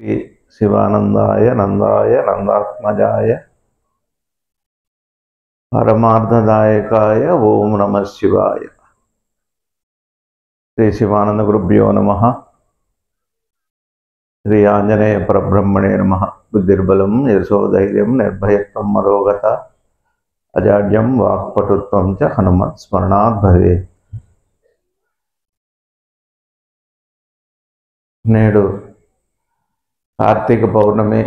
श्री शिवानंदाय नंदाय नंदात्मजाय परमार्थदायकाय ओम नमः शिवाय। श्री शिवानंद गुरुभ्यो नमः। श्री आंजनेय परब्रह्मणे नमः। बुद्धिर्बलं यशोधैर्यं निर्भयत्वं मरोगता अजाड्यं वाक्पटुत्वं च हनुमत् स्मरणात् भवेत्। నేడు కార్తీక పౌర్ణమి.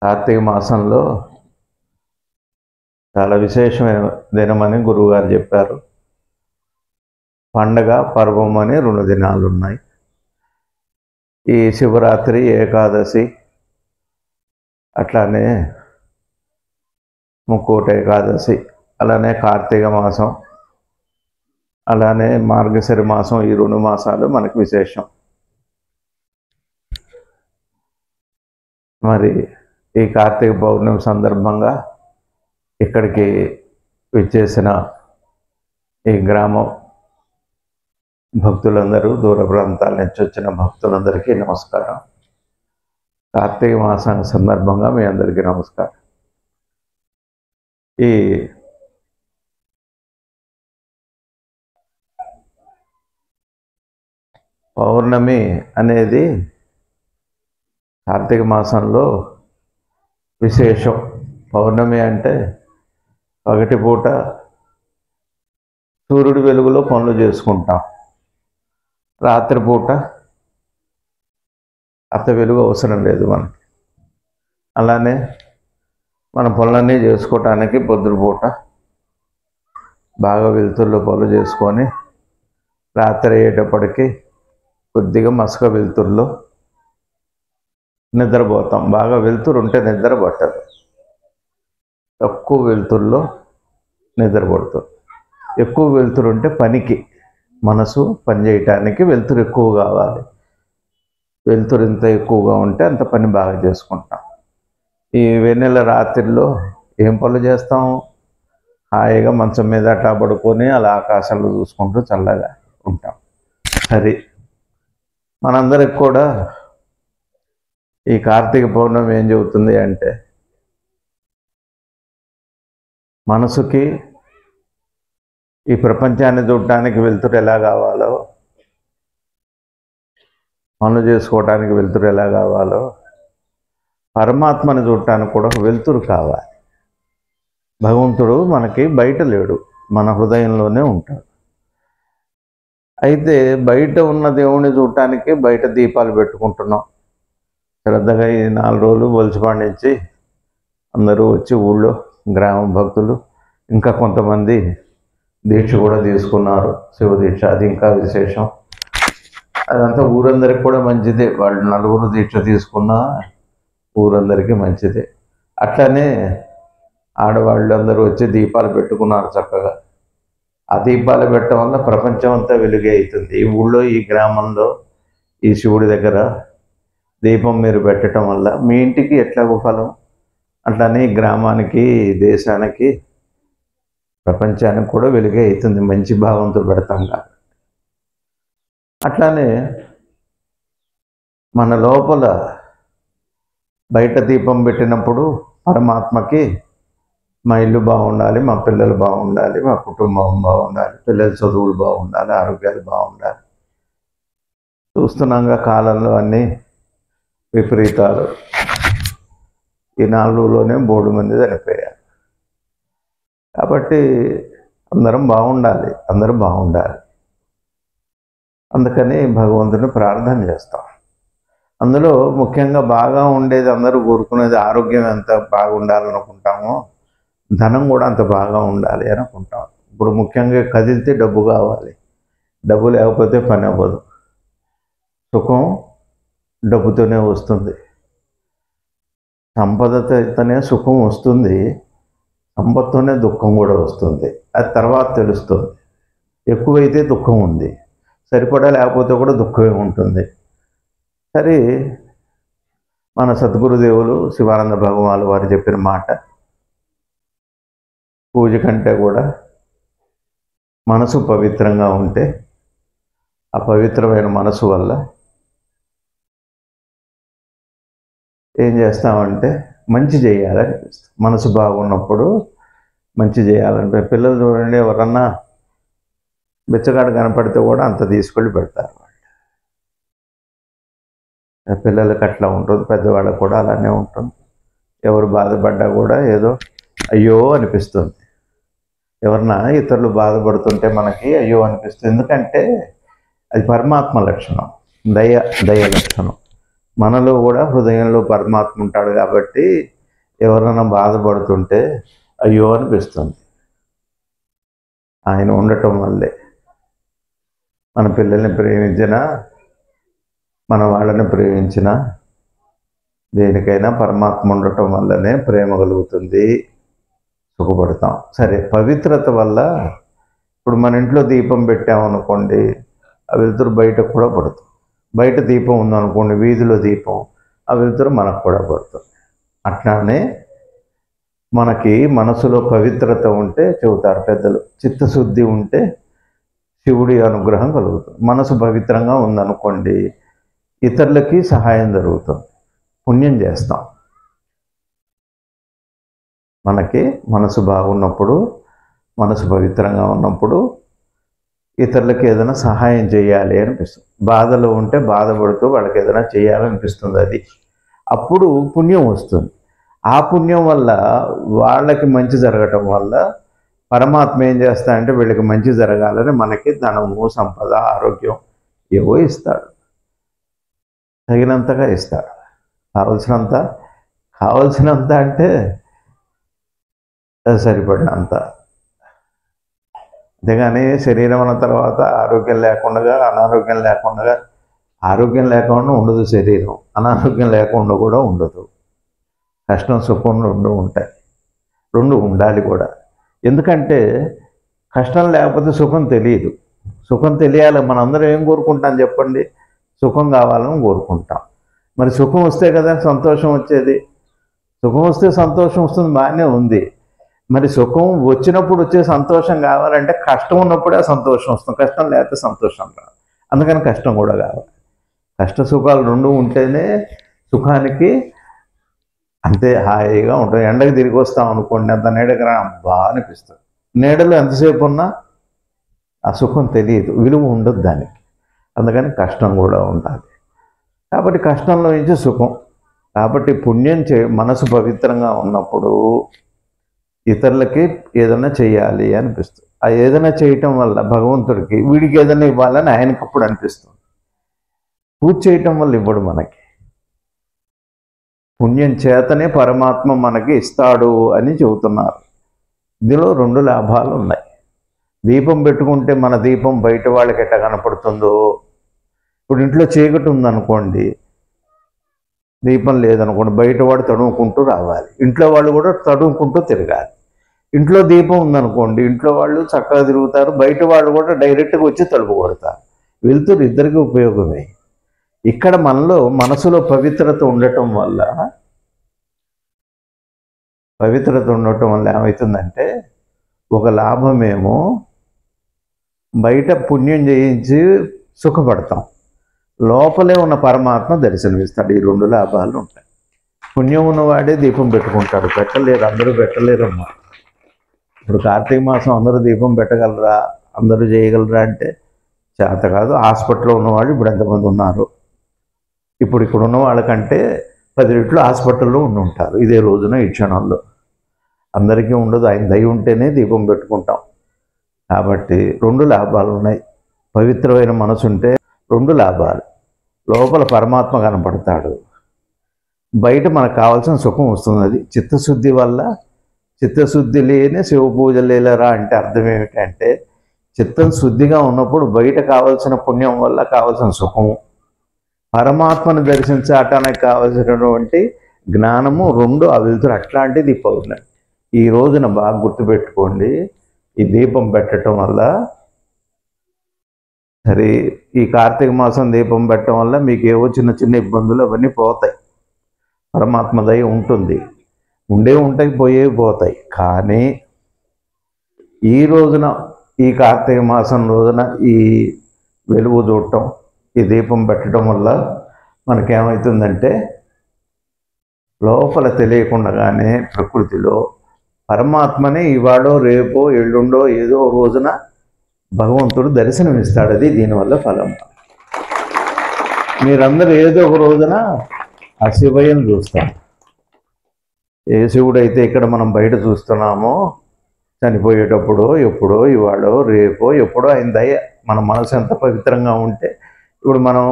కార్తీక మాసంలో చాలా విశేషమైన దినమని గురువుగారు చెప్పారు. పండగ పర్వం అని 2 దినాలు ఉన్నాయి. ఈ శివరాత్రి, ఏకాదశి, అట్లానే ముక్కోటి ఏకాదశి, అలానే కార్తీక మాసం, అలానే మార్గశిర మాసం, ఈ 2 మాసాలు మనకు విశేషం. మరి ఈ కార్తీక పౌర్ణమి సందర్భంగా ఇక్కడికి విచ్చేసిన ఈ గ్రామం భక్తులందరూ, దూర ప్రాంతాల నుంచి వచ్చిన భక్తులందరికీ నమస్కారం. కార్తీక మాసం సందర్భంగా మీ అందరికీ నమస్కారం. ఈ పౌర్ణమి అనేది కార్తీక మాసంలో విశేషం. పౌర్ణమి అంటే పగటిపూట సూర్యుడి వెలుగులో పనులు చేసుకుంటాం. రాత్రిపూట అంత వెలుగు అవసరం లేదు మనకి. అలానే మన పనులన్నీ చేసుకోవటానికి పొద్దుపూట బాగా వెలుతురులో పనులు చేసుకొని రాత్రి అయ్యేటప్పటికి కొద్దిగా మసక వెలుతురులో నిద్రపోతాం. బాగా వెలుతురు ఉంటే నిద్ర పట్టదు, తక్కువ వెలుతురులో నిద్ర పడుతుంది. ఎక్కువ వెలుతురు ఉంటే పనికి, మనసు పని చేయటానికి వెలుతురు ఎక్కువ కావాలి. వెలుతురు ఎంత ఎక్కువగా ఉంటే అంత పని బాగా చేసుకుంటాం. ఈ వెన్నెల రాత్రిలో ఏం పనులు చేస్తాం? హాయిగా మంచం మీద అట్టా పడుకొని అలా ఆకాశంలో చూసుకుంటూ చల్లగా ఉంటాం. సరే, మనందరికి కూడా ఈ కార్తీక పౌర్ణమి ఏం చెబుతుంది అంటే, మనసుకి ఈ ప్రపంచాన్ని చూడటానికి వెలుతురు ఎలా కావాలో, పనులు చేసుకోవటానికి వెలుతురు ఎలా కావాలో, పరమాత్మని చూడటానికి కూడా వెలుతురు కావాలి. భగవంతుడు మనకి బయట లేడు, మన హృదయంలోనే ఉంటాడు. అయితే బయట ఉన్న దేవుణ్ణి చూడటానికి బయట దీపాలు పెట్టుకుంటున్నాం. శ్రద్ధగా ఈ 4 రోజులు బొలిచిపాడు నుంచి అందరూ వచ్చి ఊళ్ళో గ్రామ భక్తులు, ఇంకా కొంతమంది దీక్ష కూడా తీసుకున్నారు, శివ దీక్ష. అది ఇంకా విశేషం. అదంతా ఊరందరికి కూడా మంచిదే. వాళ్ళు 4 దీక్ష తీసుకున్నా ఊరందరికీ మంచిదే. అట్లనే ఆడవాళ్ళు అందరూ వచ్చి దీపాలు పెట్టుకున్నారు చక్కగా. ఆ దీపాలు పెట్టడం వల్ల ప్రపంచం అంతా వెలుగే అవుతుంది. ఈ ఊళ్ళో, ఈ గ్రామంలో, ఈ శివుడి దగ్గర దీపం మీరు పెట్టడం వల్ల మీ ఇంటికి ఎట్లాగో ఫలం, అట్లానే గ్రామానికి, దేశానికి, ప్రపంచానికి కూడా వెలుగే అవుతుంది. మంచి భావంతో పెడతాం కాబట్టి. అట్లానే మన లోపల బయట దీపం పెట్టినప్పుడు పరమాత్మకి మా ఇల్లు బాగుండాలి, మా పిల్లలు బాగుండాలి, మా కుటుంబం బాగుండాలి, పిల్లల చదువులు బాగుండాలి, ఆరోగ్యాలు బాగుండాలి. చూస్తున్నాంగా కాలంలో అన్నీ విపరీతాలు. ఈ 4 రోజుల్లోనే 3 మంది చనిపోయారు. కాబట్టి అందరం బాగుండాలి, అందరూ బాగుండాలి. అందుకని భగవంతుని ప్రార్థన చేస్తాం. అందులో ముఖ్యంగా బాగా ఉండేది, అందరూ కోరుకునేది ఆరోగ్యం ఎంత బాగుండాలనుకుంటామో, ధనం కూడా అంత బాగా ఉండాలి అనుకుంటాం. ఇప్పుడు ముఖ్యంగా కదిలితే డబ్బు కావాలి. డబ్బు లేకపోతే పని అవ్వదు. సుఖం డబ్బుతోనే వస్తుంది. సంపదతోనే సుఖం వస్తుంది, సంపత్తోనే దుఃఖం కూడా వస్తుంది. అది తర్వాత తెలుస్తుంది. ఎక్కువైతే దుఃఖం ఉంది, సరిపడా లేకపోతే కూడా దుఃఖమే ఉంటుంది. సరే, మన సద్గురుదేవులు శివానంద భగవానులు వారు చెప్పిన మాట, పూజ కంటే కూడా మనసు పవిత్రంగా ఉంటే, ఆ పవిత్రమైన మనసు వల్ల ఏం చేస్తామంటే మంచి చేయాలనిపిస్తుంది. మనసు బాగున్నప్పుడు మంచి చేయాలంటే పిల్లలు చూడండి, ఎవరన్నా బిచ్చగాడు కనపడితే కూడా అంత తీసుకెళ్ళి పెడతారు. పిల్లలకి అట్లా ఉంటుంది, పెద్దవాళ్ళకి కూడా అలానే ఉంటుంది. ఎవరు బాధపడ్డా కూడా ఏదో అయ్యో అనిపిస్తుంది. ఎవరన్నా ఇతరులు బాధపడుతుంటే మనకి అయ్యో అనిపిస్తుంది. ఎందుకంటే అది పరమాత్మ లక్షణం, దయ లక్షణం. మనలో కూడా హృదయంలో పరమాత్మ ఉంటాడు కాబట్టి ఎవరైనా బాధపడుతుంటే అయ్యో అనిపిస్తుంది. ఆయన ఉండటం వల్లే మన పిల్లల్ని ప్రేమించినా, మన వాళ్ళని ప్రేమించినా, దేనికైనా పరమాత్మ ఉండటం వల్లనే ప్రేమ కలుగుతుంది, సుఖపడతాం. సరే, పవిత్రత వల్ల ఇప్పుడు మన ఇంట్లో దీపం పెట్టామనుకోండి, ఆ వెలుతురు బయటకు కూడా పడుతుంది. బయట దీపం ఉందనుకోండి, వీధిలో దీపం, ఆ వెలుతురు మనకు కూడా పడుతుంది. అట్లానే మనకి మనసులో పవిత్రత ఉంటే చెబుతారు పెద్దలు, చిత్తశుద్ధి ఉంటే శివుడి అనుగ్రహం కలుగుతుంది. మనసు పవిత్రంగా ఉందనుకోండి, ఇతరులకి సహాయం జరుగుతుంది, పుణ్యం చేస్తాం. మనకి మనసు బాగున్నప్పుడు, మనసు పవిత్రంగా ఉన్నప్పుడు ఇతరులకి ఏదైనా సహాయం చేయాలి అనిపిస్తుంది. బాధలో ఉంటే బాధపడుతూ వాళ్ళకి ఏదైనా చేయాలనిపిస్తుంది. అది అప్పుడు పుణ్యం వస్తుంది. ఆ పుణ్యం వల్ల వాళ్ళకి మంచి జరగటం వల్ల పరమాత్మ ఏం చేస్తాడంటే వీళ్ళకి మంచి జరగాలని మనకి ధనము, సంపద, ఆరోగ్యం ఏవో ఇస్తాడు. తగినంతగా ఇస్తాడు. కావలసినంత అంటే సరిపడినంత. అంతేగాని శరీరం అన్న తర్వాత ఆరోగ్యం లేకుండా, అనారోగ్యం లేకుండా, ఆరోగ్యం లేకుండా ఉండదు శరీరం, అనారోగ్యం లేకుండా కూడా ఉండదు. కష్టం సుఖం రెండు ఉంటాయి, రెండు ఉండాలి కూడా. ఎందుకంటే కష్టం లేకపోతే సుఖం తెలియదు. సుఖం తెలియాలి. మనందరం ఏం కోరుకుంటాం చెప్పండి? సుఖం కావాలని కోరుకుంటాం. మరి సుఖం వస్తే కదా సంతోషం వచ్చేది. సుఖం వస్తే సంతోషం వస్తుంది, బాగానే ఉంది. మరి సుఖం వచ్చినప్పుడు వచ్చే సంతోషం కావాలంటే కష్టం ఉన్నప్పుడే సంతోషం వస్తుంది, కష్టం లేకపోతే సంతోషం రాదు. అందుకని కష్టం కూడా కావాలి. కష్ట సుఖాలు రెండు ఉంటేనే సుఖానికి అంతే హాయిగా ఉంటుంది. ఎండకు తిరిగి వస్తాం అనుకోండి, అంత నీడకి బాగా అనిపిస్తుంది. నీడలో ఎంతసేపు ఉన్నా ఆ సుఖం తెలియదు, విలువ ఉండదు దానికి. అందుకని కష్టం కూడా ఉండాలి. కాబట్టి కష్టంలో నుంచి సుఖం. కాబట్టి పుణ్యం మనసు పవిత్రంగా ఉన్నప్పుడు ఇతరులకి ఏదైనా చేయాలి అనిపిస్తుంది. ఆ ఏదైనా చేయటం వల్ల భగవంతుడికి వీడికి ఏదైనా ఇవ్వాలని ఆయనకు అప్పుడు అనిపిస్తుంది. పూజ చేయటం వల్ల ఇవ్వడు మనకి. పుణ్యం చేతనే పరమాత్మ మనకి ఇస్తాడు అని చెబుతున్నారు. ఇందులో రెండు లాభాలు ఉన్నాయి. దీపం పెట్టుకుంటే మన దీపం బయట వాళ్ళకి ఎట్లా కనపడుతుందో, ఇప్పుడు ఇంట్లో చీకటి ఉందనుకోండి, దీపం లేదనుకోండి, బయట వాడు తడుముకుంటూ రావాలి, ఇంట్లో వాళ్ళు కూడా తడుముకుంటూ తిరగాలి. ఇంట్లో దీపం ఉందనుకోండి, ఇంట్లో వాళ్ళు చక్కగా తిరుగుతారు, బయట వాళ్ళు కూడా డైరెక్ట్గా వచ్చి తలుపు కొడతారు. వెళ్తురు ఇద్దరికి ఉపయోగమే. ఇక్కడ మనసులో పవిత్రత ఉండటం వల్ల ఏమవుతుందంటే, ఒక లాభమేమో బయట పుణ్యం చేయించి సుఖపడతాం, లోపలే ఉన్న పరమాత్మ దర్శనమిస్తాడు. ఈ రెండు లాభాలు ఉంటాయి. పుణ్యం ఉన్నవాడే దీపం పెట్టుకుంటాడు, పెట్టలేరు, అందరూ పెట్టలేరమ్మా. ఇప్పుడు కార్తీక మాసం అందరూ దీపం పెట్టగలరా, అందరూ చేయగలరా అంటే చేత కాదు. హాస్పిటల్లో ఉన్నవాళ్ళు ఇప్పుడు ఎంతమంది ఉన్నారు? ఇప్పుడు ఇక్కడ ఉన్న వాళ్ళకంటే 10 రెట్లు హాస్పిటల్లో ఉంటారు ఇదే రోజున, ఈ క్షణంలో. అందరికీ ఉండదు. ఆయన దయ ఉంటేనే దీపం పెట్టుకుంటాం. కాబట్టి రెండు లాభాలు ఉన్నాయి. పవిత్రమైన మనసు ఉంటే రెండు లాభాలు. లోపల పరమాత్మ కనపడతాడు, బయట మనకు కావాల్సిన సుఖం వస్తుంది. అది చిత్తశుద్ధి వల్ల. చిత్తశుద్ధి లేని శివ పూజ లేలరా అంటే అర్థం ఏమిటంటే, చిత్తం శుద్ధిగా ఉన్నప్పుడు బయట కావాల్సిన పుణ్యం వల్ల కావాల్సిన సుఖము, పరమాత్మను దర్శించటానికి కావలసినటువంటి జ్ఞానము, రెండు ఆ వెలుతురు అట్లాంటిది పౌర్ణమి. ఈ రోజున బాగా గుర్తుపెట్టుకోండి. ఈ దీపం పెట్టడం వల్ల, సరే ఈ కార్తీక మాసం దీపం పెట్టడం వల్ల మీకు ఏవో చిన్న చిన్న ఇబ్బందులు అవన్నీ పోతాయి. పరమాత్మ దయ ఉంటుంది, ఉంటాయి, పోతాయి. కానీ ఈ రోజున, ఈ కార్తీక మాసం రోజున ఈ వెలుగు చూడటం, ఈ దీపం పెట్టడం వల్ల మనకేమవుతుందంటే లోపల తెలియకుండానే ప్రకృతిలో పరమాత్మనే ఇవాళో రేపో ఎల్లుండో ఏదో రోజున భగవంతుడు దర్శనమిస్తాడు. అది దీనివల్ల ఫలం. మీరందరూ ఏదో ఒక రోజున ఆ శివయ్యను చూస్తారు. ఏ శివుడైతే ఇక్కడ మనం బయట చూస్తున్నామో చనిపోయేటప్పుడో ఎప్పుడో ఇవాళో రేపో ఎప్పుడో ఆయన దయ. మన మనసు ఎంత పవిత్రంగా ఉంటే, ఇప్పుడు మనం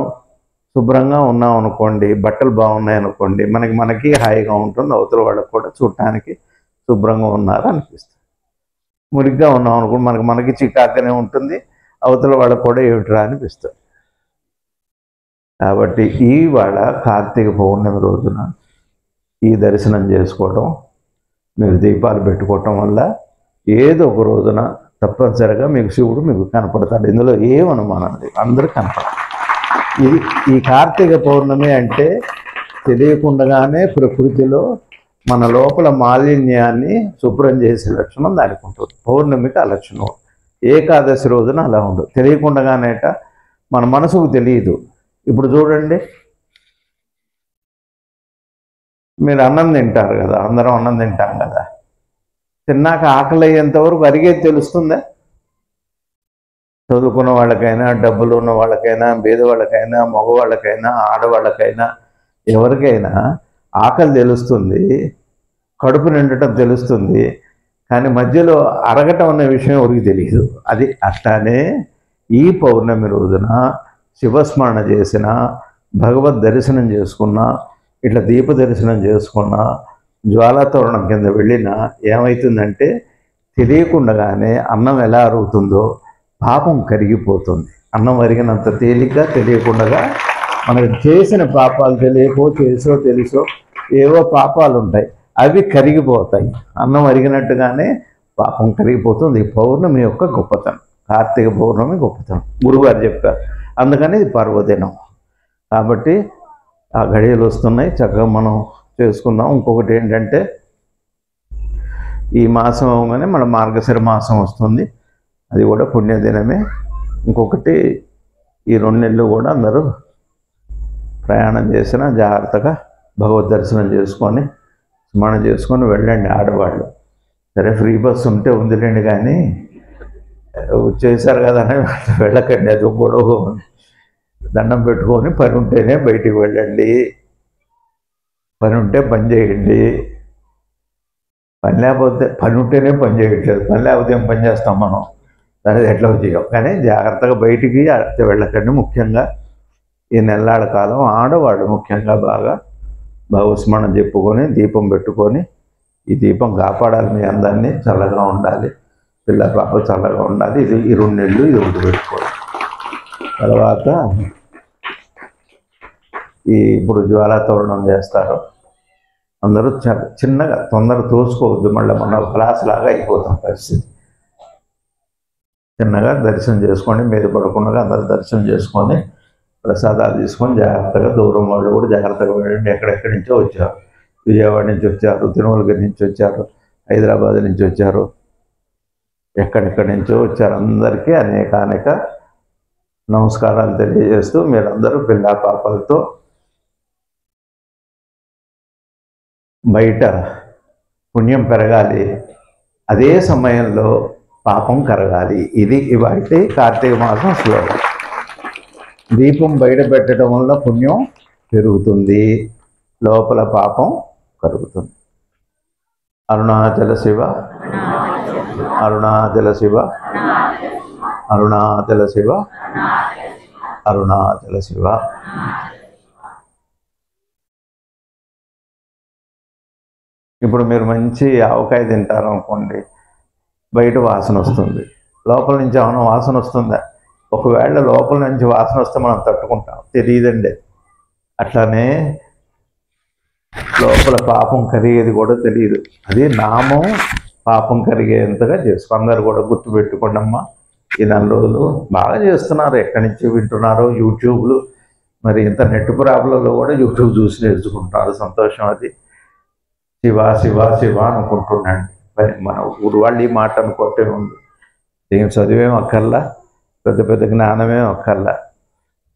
శుభ్రంగా ఉన్నాం అనుకోండి, బట్టలు బాగున్నాయి అనుకోండి, మనకి హాయిగా ఉంటుంది. అవతల వాళ్ళకు కూడా చూడటానికి శుభ్రంగా ఉన్నారు అనిపిస్తుంది. మురిగ్గా ఉన్నాం అనుకోండి, మనకి చికాకునే ఉంటుంది, అవతల వాళ్ళకు కూడా ఏమిట్రా అనిపిస్తుంది. కాబట్టి ఇవాళ కార్తీక పౌర్ణమి రోజున ఈ దర్శనం చేసుకోవడం, మీరు దీపాలు పెట్టుకోవటం వల్ల ఏదో ఒక రోజున తప్పనిసరిగా మీకు శివుడు మీకు కనపడతాడు. ఇందులో ఏం అనుమానం లేదు, అందరూ కనపడతారు. ఇది ఈ కార్తీక పౌర్ణమి అంటే తెలియకుండానే ప్రకృతిలో మన లోపల మాలిన్యాన్ని శుభ్రం చేసే లక్షణం దానికి ఉంటుంది. పౌర్ణమికి ఆ లక్షణం. ఏకాదశి రోజున అలా ఉండదు. తెలియకుండానేట మన మనసుకు తెలియదు. ఇప్పుడు చూడండి, మీరు అన్నం తింటారు కదా, అందరం అన్నం తింటాం కదా, తిన్నాక ఆకలి అయ్యేంతవరకు అరిగేది తెలుస్తుందా? చదువుకున్న వాళ్ళకైనా, డబ్బులు ఉన్న వాళ్ళకైనా, పేదవాళ్ళకైనా, మగవాళ్ళకైనా, ఆడవాళ్ళకైనా, ఎవరికైనా ఆకలి తెలుస్తుంది, కడుపు నిండటం తెలుస్తుంది. కానీ మధ్యలో అరగటం అనే విషయం ఎవరికి తెలియదు. అది అట్లానే ఈ పౌర్ణమి రోజున శివస్మరణ చేసిన, భగవద్ దర్శనం చేసుకున్న, ఇట్లా దీప దర్శనం చేసుకున్న, జ్వాలాతోరణం కింద వెళ్ళినా ఏమవుతుందంటే తెలియకుండానే అన్నం ఎలా అరుగుతుందో పాపం కరిగిపోతుంది. అన్నం అరిగినంత తేలిగ్గా తెలియకుండా మనకు చేసిన పాపాలు తెలియకో తెలుసో ఏవో పాపాలు ఉంటాయి, అవి కరిగిపోతాయి. అన్నం అరిగినట్టుగానే పాపం కరిగిపోతుంది. పౌర్ణమి యొక్క గొప్పతనం, కార్తీక పౌర్ణమి గొప్పతనం గురుగారు చెప్పారు. అందుకని ఇది పర్వదినం. కాబట్టి ఆ గడియలు వస్తున్నాయి, చక్కగా మనం చేసుకుందాం. ఇంకొకటి ఏంటంటే ఈ మాసం అవగానే మన మార్గశిర మాసం వస్తుంది, అది కూడా పుణ్యదినమే. ఇంకొకటి ఈ 2 నెలలు కూడా అందరూ ప్రయాణం చేసిన జాగ్రత్తగా భగవద్ దర్శనం చేసుకొని స్మరణ చేసుకొని వెళ్ళండి. ఆడవాళ్ళు సరే ఫ్రీ బస్సు ఉంటే ఉందిలేండి, కానీ చేశారు కదా అని వెళ్ళకండి. అది గొడవ. దండం పెట్టుకొని పని ఉంటేనే బయటికి వెళ్ళండి, పని ఉంటే పని చేయండి. పని లేకపోతే పని ఉంటేనే పని చేయట్లేదు, పని లేకపోతే ఏం పని చేస్తాం మనం? దానికి ఎట్లా చేయం. కానీ జాగ్రత్తగా బయటికి వెళ్ళకండి. ముఖ్యంగా ఈ నెల్లాళ్ళ కాలం ఆడవాళ్ళు ముఖ్యంగా బాగా భగవస్మరణ చెప్పుకొని దీపం పెట్టుకొని, ఈ దీపం కాపాడాలి, మీ అందరినీ చల్లగా ఉండాలి, పిల్ల పాప చల్లగా ఉండాలి. ఇది ఈ 2 నెలలు ఇది ఒకటి పెట్టుకోవాలి. తర్వాత ఇప్పుడు జ్వాలాతోరణం చేస్తారు. అందరూ చిన్నగా తొందర తోసుకోవద్దు, మళ్ళీ మన క్లాస్ లాగా అయిపోతాం పరిస్థితి. చిన్నగా దర్శనం చేసుకోండి, మీద పడకుండా అందరూ దర్శనం చేసుకొని ప్రసాదాలు తీసుకొని జాగ్రత్తగా, దూరం వాళ్ళు కూడా జాగ్రత్తగా వెళ్ళండి. ఎక్కడెక్కడి నుంచో వచ్చారు, విజయవాడ నుంచి వచ్చారు, తిరుమలగిరి నుంచి వచ్చారు, హైదరాబాద్ నుంచి వచ్చారు, ఎక్కడెక్కడి నుంచో వచ్చారు. అందరికీ అనేక నమస్కారాలు తెలియజేస్తూ మీరందరూ పిల్ల పాపలతో బయట పుణ్యం పెరగాలి, అదే సమయంలో పాపం కరగాలి. ఇది ఇవాటి కార్తీక మాసం శ్లోకం. దీపం బయట పెట్టడం వల్ల పుణ్యం పెరుగుతుంది, లోపల పాపం కరుగుతుంది. అరుణాచల శివ, అరుణాచల శివ, అరుణాచల శివ, అరుణాచల శివ. ఇప్పుడు మీరు మంచి ఆవకాయ తింటారు అనుకోండి, బయట వాసన వస్తుంది, లోపల నుంచి ఏమైనా వాసన వస్తుందా? ఒకవేళ లోపల నుంచి వాసన వస్తే మనం తట్టుకుంటాం, తెలియదండి. అట్లానే లోపల పాపం కరిగేది కూడా తెలియదు. అది నామం పాపం కరిగేంతగా చేసుకో. అందరు కూడా గుర్తుపెట్టుకోండమ్మా. ఈ 4 రోజులు బాగా చేస్తున్నారు, ఎక్కడి నుంచి వింటున్నారో యూట్యూబ్లు, మరి ఇంత నెట్ ప్రాబ్లంలో కూడా యూట్యూబ్ చూసి నేర్చుకుంటున్నారు, సంతోషం. అది శివ శివ శివ అనుకుంటున్నాండి. మరి మన ఊరు వాళ్ళు ఈ మాట అనుకోవటే ఉంది. ఏం చదివేం అక్కర్లా, పెద్ద పెద్ద జ్ఞానమేం అక్కర్లా.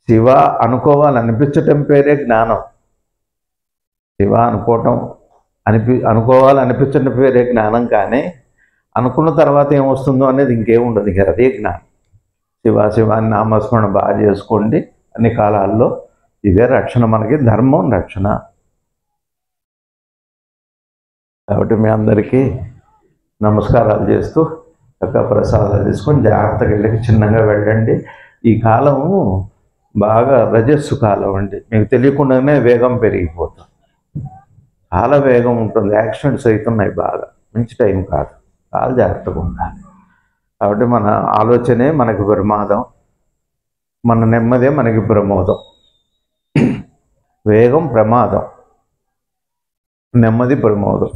శివ అనుకోవాలనిపించటం పేరే జ్ఞానం. శివ అనుకోవటం అనుకోవాలనిపించిన పేరే జ్ఞానం, కానీ అనుకున్న తర్వాత ఏమొస్తుందో అనేది ఇంకేముండదు. ఇక అదే జ్ఞానం. శివాని నామస్మరణ బాగా చేసుకోండి అన్ని కాలాల్లో. ఇదే రక్షణ, మనకి ధర్మం రక్షణ. కాబట్టి మీ అందరికీ నమస్కారాలు చేస్తూ చక్కగా ప్రసాదాలు తీసుకొని జాగ్రత్తగా వెళ్ళి చిన్నగా వెళ్ళండి. ఈ కాలము బాగా రజస్సు కాలం అండి. మీకు తెలియకుండానే వేగం పెరిగిపోతుంది, చాలా వేగం ఉంటుంది, యాక్సిడెంట్స్ అవుతున్నాయి బాగా. మంచి టైం కాదు, చాలా జాగ్రత్తగా ఉండాలి. కాబట్టి మన ఆలోచనే మనకి ప్రమాదం, మన నెమ్మదే మనకి ప్రమోదం. వేగం ప్రమాదం, నెమ్మది ప్రమోదం.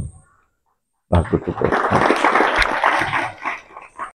బాగా గుర్తుపెట్టుకోండి.